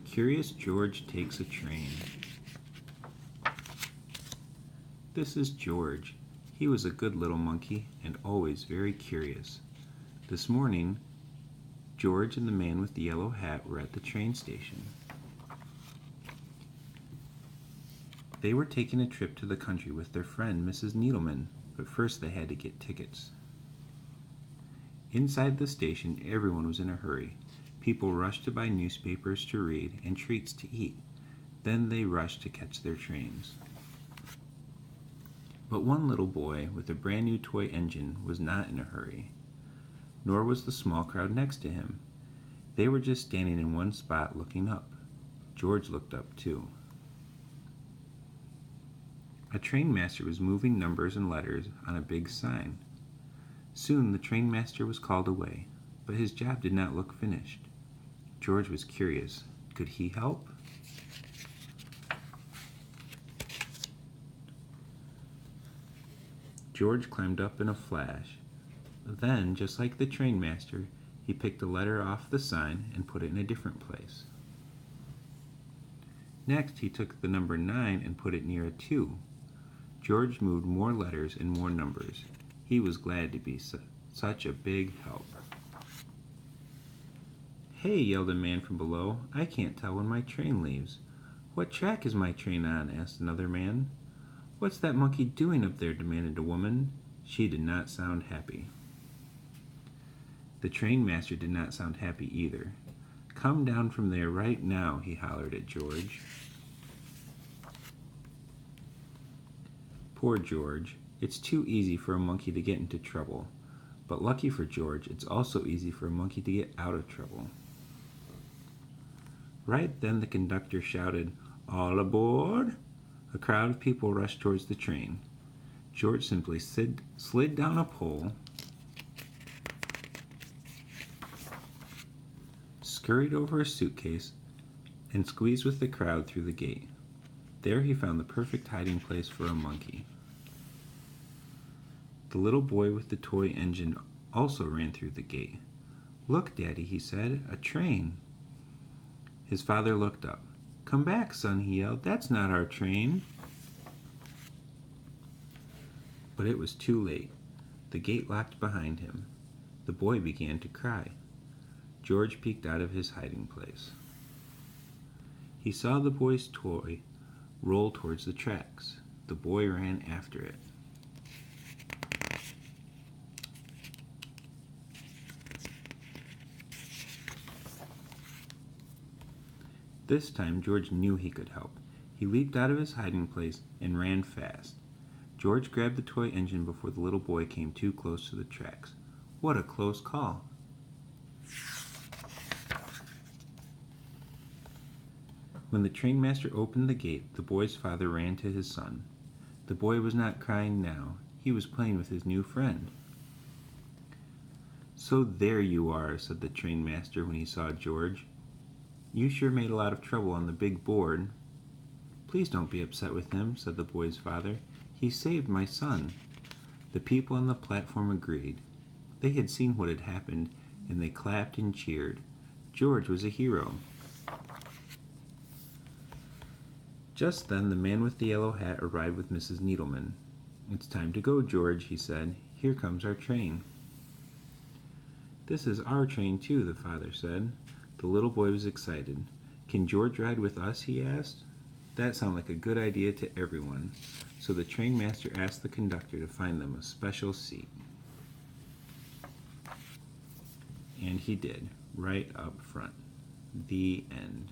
Curious George Takes a Train. This is George. He was a good little monkey and always very curious. This morning, George and the man with the yellow hat were at the train station. They were taking a trip to the country with their friend Mrs. Needleman, but first they had to get tickets. Inside the station, everyone was in a hurry. People rushed to buy newspapers to read and treats to eat. Then they rushed to catch their trains. But one little boy with a brand new toy engine was not in a hurry, nor was the small crowd next to him. They were just standing in one spot looking up. George looked up too. A train master was moving numbers and letters on a big sign. Soon the train master was called away, but his job did not look finished. George was curious. Could he help? George climbed up in a flash. Then, just like the train master, he picked a letter off the sign and put it in a different place. Next, he took the number 9 and put it near a 2. George moved more letters and more numbers. He was glad to be such a big help. "Hey," yelled a man from below, "I can't tell when my train leaves." "What track is my train on?" asked another man. "What's that monkey doing up there?" demanded a woman. She did not sound happy. The train master did not sound happy either. "Come down from there right now," he hollered at George. Poor George. It's too easy for a monkey to get into trouble. But lucky for George, it's also easy for a monkey to get out of trouble. Right then the conductor shouted, "All aboard!" A crowd of people rushed towards the train. George simply slid down a pole, scurried over a suitcase, and squeezed with the crowd through the gate. There he found the perfect hiding place for a monkey. The little boy with the toy engine also ran through the gate. "Look, Daddy," he said, "a train." His father looked up. "Come back, son," he yelled. "That's not our train." But it was too late. The gate locked behind him. The boy began to cry. George peeked out of his hiding place. He saw the boy's toy roll towards the tracks. The boy ran after it. This time George knew he could help. He leaped out of his hiding place and ran fast. George grabbed the toy engine before the little boy came too close to the tracks. What a close call! When the train master opened the gate, the boy's father ran to his son. The boy was not crying now. He was playing with his new friend. "So there you are," said the train master when he saw George. "You sure made a lot of trouble on the big board." "Please don't be upset with him," said the boy's father. "He saved my son." The people on the platform agreed. They had seen what had happened, and they clapped and cheered. George was a hero. Just then the man with the yellow hat arrived with Mrs. Needleman. "It's time to go, George," he said. "Here comes our train." "This is our train too," the father said. The little boy was excited. "Can George ride with us?" he asked. That sounded like a good idea to everyone, so the train master asked the conductor to find them a special seat. And he did, right up front. The end.